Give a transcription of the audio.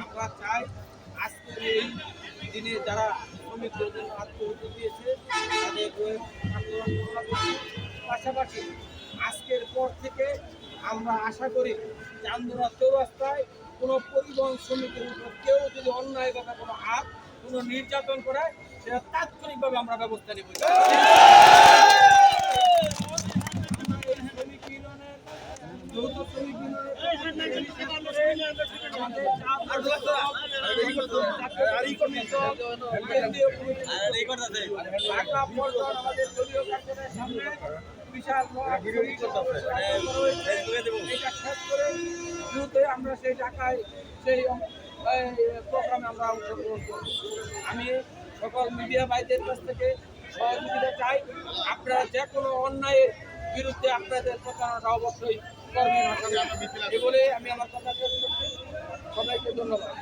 আমরা চাই আজকের এই দিনে যারা শ্রমিকদের জন্য আত্মহত্যা দিয়েছে তাদের পাশাপাশি আজকের পর থেকে আমরা আশা করি চান্দনা চৌরাস্তায় কোনো পরিবহন শ্রমিকের উপর কেউ যদি অন্যায়ভাবে কোনো হাত কোনো নির্যাতন করে সেটা তাৎক্ষণিকভাবে আমরা ব্যবস্থা নেব। আমরা সেই ঢাকায় সেই প্রোগ্রামে আমরা অংশগ্রহণ করব। আমি সকল মিডিয়া ভাইদের কাছ থেকে সহযোগিতা চাই। আপনারা যে কোনো অন্যায়ের বিরুদ্ধে আপনাদের প্রচারণাটা অবশ্যই করবেন। এই বলে আমি আমার কথা শেষ করছি। সবাইকে ধন্যবাদ।